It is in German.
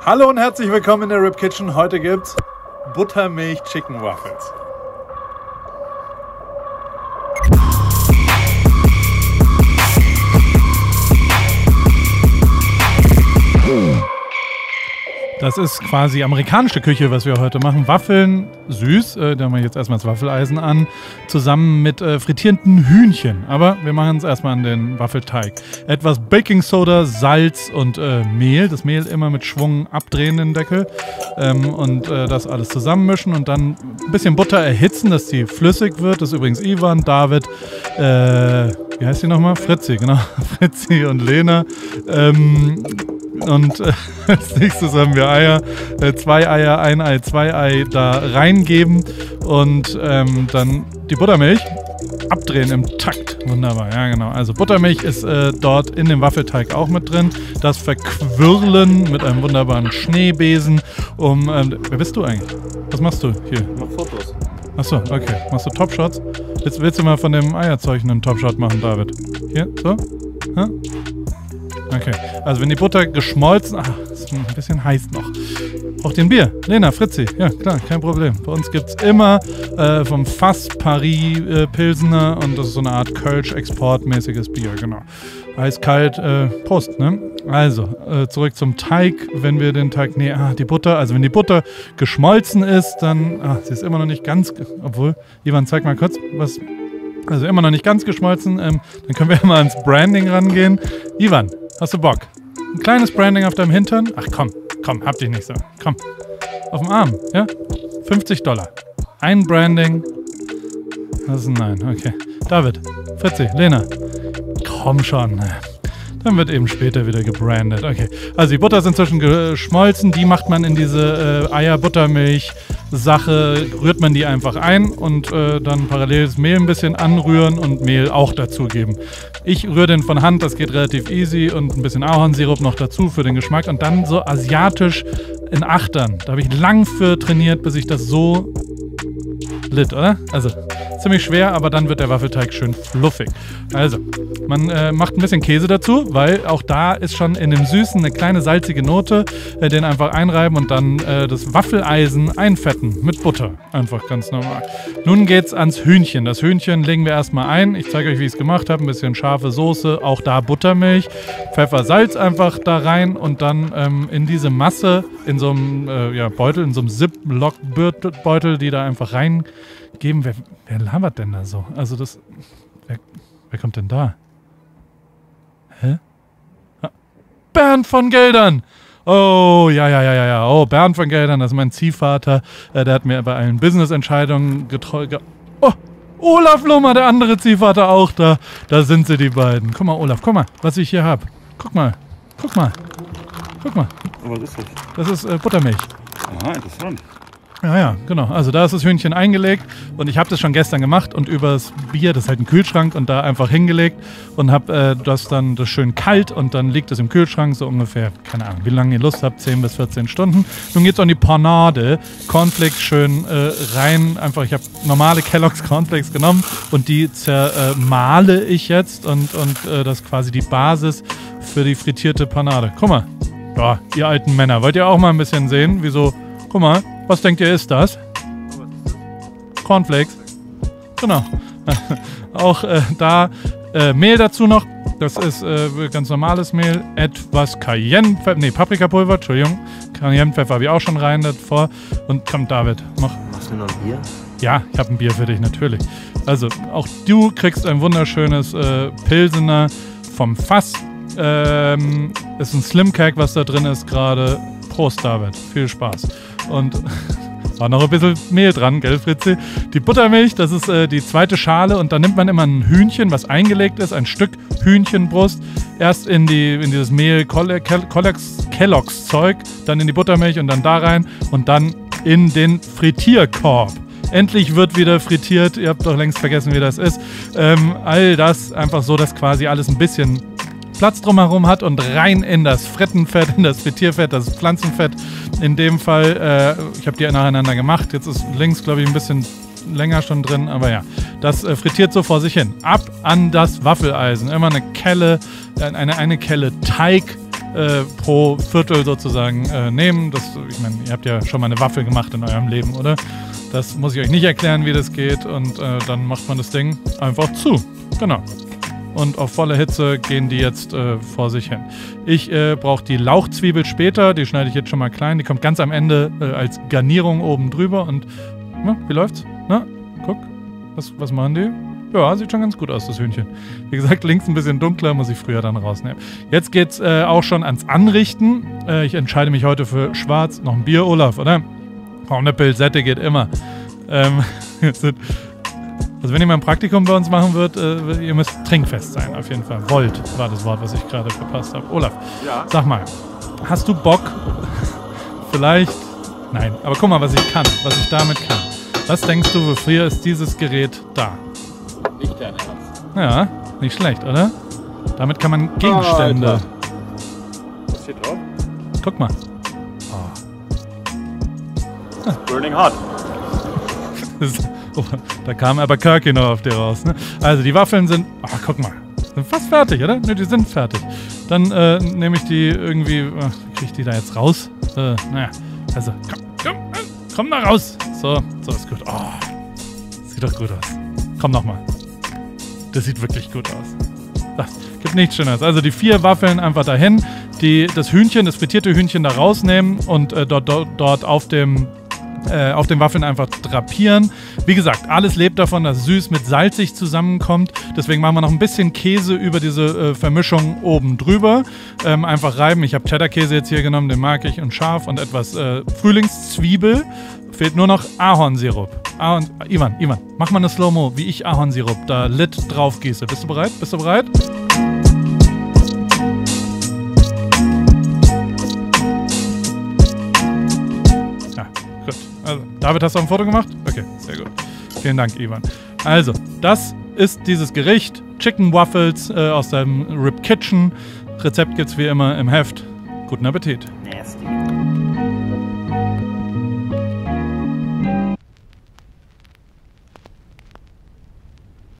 Hallo und herzlich willkommen in der Rib Kitchen. Heute gibt's Buttermilch Chicken Waffles. Das ist quasi amerikanische Küche, was wir heute machen. Waffeln, süß, da haben wir jetzt erstmal das Waffeleisen an, zusammen mit frittierenden Hühnchen. Aber wir machen es erstmal an den Waffelteig. Etwas Baking Soda, Salz und Mehl. Das Mehl immer mit Schwung abdrehen, den Deckel. Und das alles zusammenmischen und dann ein bisschen Butter erhitzen, dass die flüssig wird. Das ist übrigens Ivan, David, wie heißt die nochmal? Fritzi, genau. Fritzi und Lena. Und als nächstes haben wir Eier, 2 Eier, 1 Ei, 2 Ei da reingeben und dann die Buttermilch abdrehen im Takt. Wunderbar, ja genau. Also Buttermilch ist dort in dem Waffelteig auch mit drin. Das verquirlen mit einem wunderbaren Schneebesen. Wer bist du eigentlich? Was machst du hier? Ich mach Fotos. Achso, okay. Machst du Topshots? Willst du mal von dem Eierzeug einen Topshot machen, David? Hier, so? Ha? Okay, also wenn die Butter geschmolzen... Ach, ist ein bisschen heiß noch. Braucht ihr ein Bier? Lena, Fritzi. Ja, klar, kein Problem. Bei uns gibt es immer vom Fass Paris Pilsener und das ist so eine Art Kölsch-Exportmäßiges Bier, genau. Eiskalt, Prost, ne? Also, zurück zum Teig. Wenn wir den Teig... Nee, die Butter... Also wenn die Butter geschmolzen ist, dann... sie ist immer noch nicht ganz... Obwohl, Ivan, zeig mal kurz, was... Also immer noch nicht ganz geschmolzen. Dann können wir mal ans Branding rangehen. Ivan, hast du Bock? Ein kleines Branding auf deinem Hintern? Ach komm, hab dich nicht so. Komm, auf dem Arm, ja? $50. Ein Branding. Das ist ein Nein, okay. David, Fritzi, Lena. Komm schon. Dann wird eben später wieder gebrandet. Okay, also die Butter ist inzwischen geschmolzen. Die macht man in diese Eier-Buttermilch-Sache, rührt man die einfach ein und dann parallel das Mehl ein bisschen anrühren und Mehl auch dazugeben. Ich rühre den von Hand, das geht relativ easy und ein bisschen Ahornsirup noch dazu für den Geschmack und dann so asiatisch in Achtern. Da habe ich lang für trainiert, bis ich das so litt, oder? Also ziemlich schwer, aber dann wird der Waffelteig schön fluffig. Also, man macht ein bisschen Käse dazu, weil auch da ist schon in dem Süßen eine kleine salzige Note. Den einfach einreiben und dann das Waffeleisen einfetten mit Butter. Einfach ganz normal. Nun geht's ans Hühnchen. Das Hühnchen legen wir erstmal ein. Ich zeige euch, wie ich es gemacht habe. Ein bisschen scharfe Soße, auch da Buttermilch, Pfeffer, Salz einfach da rein und dann in diese Masse, in so einem Beutel, in so einem Ziploc-Beutel, die da einfach reingeben. Wer labert denn da so? Also das... Wer kommt denn da? Hä? Bernd von Geldern! Oh, ja. Oh, Bernd von Geldern, das ist mein Ziehvater. Der hat mir bei allen Business-Entscheidungen getreu... Oh, Olaf Lummer, der andere Ziehvater, auch da. Da sind sie, die beiden. Guck mal, Olaf, guck mal, was ich hier habe. Guck mal. Was ist das? Das ist Buttermilch. Aha, interessant. Ja, genau. Also da ist das Hühnchen eingelegt und ich habe das schon gestern gemacht und übers Bier, das ist halt ein Kühlschrank und da einfach hingelegt und habe das schön kalt und dann liegt es im Kühlschrank so ungefähr, keine Ahnung, wie lange ihr Lust habt, 10 bis 14 Stunden. Nun geht es an die Panade, Cornflakes schön rein, einfach, ich habe normale Kellogg's Cornflakes genommen und die zermale ich jetzt und das ist quasi die Basis für die frittierte Panade. Guck mal, ja, ihr alten Männer, wollt ihr auch mal ein bisschen sehen, wieso, guck mal, was denkt ihr, ist das? Cornflakes. Genau. Auch da Mehl dazu noch. Das ist ganz normales Mehl. Etwas Cayennepfeffer, Paprikapulver, Entschuldigung. Cayennepfeffer habe ich auch schon rein davor. Und komm, David, mach. Hast du noch ein Bier? Ja, ich habe ein Bier für dich, natürlich. Also, auch du kriegst ein wunderschönes Pilsener vom Fass. Ist ein Slim-Cake, was da drin ist gerade. Prost, David. Viel Spaß. Und war noch ein bisschen Mehl dran, gell, Fritzi? Die Buttermilch, das ist die zweite Schale und dann nimmt man immer ein Hühnchen, was eingelegt ist, ein Stück Hühnchenbrust, erst in dieses Mehl Kellogg's Zeug, dann in die Buttermilch und dann da rein und dann in den Frittierkorb. Endlich wird wieder frittiert, ihr habt doch längst vergessen, wie das ist. All das einfach so, dass quasi alles ein bisschen Platz drumherum hat und rein in das Frittenfett, in das Frittierfett, das Pflanzenfett. In dem Fall, ich habe die nacheinander gemacht. Jetzt ist links, glaube ich, ein bisschen länger schon drin, aber ja, das frittiert so vor sich hin. Ab an das Waffeleisen. Immer eine Kelle, eine Kelle Teig pro Viertel sozusagen nehmen. Ich meine, ihr habt ja schon mal eine Waffel gemacht in eurem Leben, oder? Das muss ich euch nicht erklären, wie das geht. Und dann macht man das Ding einfach zu. Genau. Und auf volle Hitze gehen die jetzt vor sich hin. Ich brauche die Lauchzwiebel später. Die schneide ich jetzt schon mal klein. Die kommt ganz am Ende als Garnierung oben drüber. Und na, wie läuft's? Na, guck. Was machen die? Ja, sieht schon ganz gut aus, das Hühnchen. Wie gesagt, links ein bisschen dunkler, muss ich früher dann rausnehmen. Jetzt geht's auch schon ans Anrichten. Ich entscheide mich heute für schwarz. Noch ein Bier, Olaf, oder? Auch eine Pilsette geht immer. Also wenn ihr mal ein Praktikum bei uns machen würdet, ihr müsst trinkfest sein, auf jeden Fall. Volt war das Wort, was ich gerade verpasst habe. Olaf, ja. Sag mal, hast du Bock? Vielleicht? Nein, aber guck mal, was ich kann, was ich damit kann. Was denkst du, wofür ist dieses Gerät da? Nicht dein Ernst. Ja, nicht schlecht, oder? Damit kann man Gegenstände... Was steht drauf? Guck mal. Oh. Burning hot. Oh, da kam aber Kirky noch auf dir raus, ne? Also die Waffeln sind... Ach, guck mal. Sind fast fertig, oder? Ne, die sind fertig. Dann nehme ich die irgendwie... kriege ich die da jetzt raus? Naja, also komm da raus. So ist gut. Oh, sieht doch gut aus. Komm nochmal. Das sieht wirklich gut aus. Das gibt nichts Schöneres. Also die 4 Waffeln einfach dahin. Das Hühnchen, das frittierte Hühnchen da rausnehmen und dort auf den Waffeln einfach drapieren. Wie gesagt, alles lebt davon, dass süß mit salzig zusammenkommt. Deswegen machen wir noch ein bisschen Käse über diese Vermischung oben drüber. Einfach reiben. Ich habe Cheddar-Käse jetzt hier genommen, den mag ich, und scharf und etwas Frühlingszwiebel. Fehlt nur noch Ahornsirup. Ivan, mach mal eine Slow-Mo, wie ich Ahornsirup da lit drauf gieße. Bist du bereit? Ja, gut. Also, David, hast du ein Foto gemacht? Okay, sehr gut. Vielen Dank, Ivan. Also, das ist dieses Gericht. Chicken Waffles aus dem Rib Kitchen. Rezept gibt's wie immer im Heft. Guten Appetit. Nasty.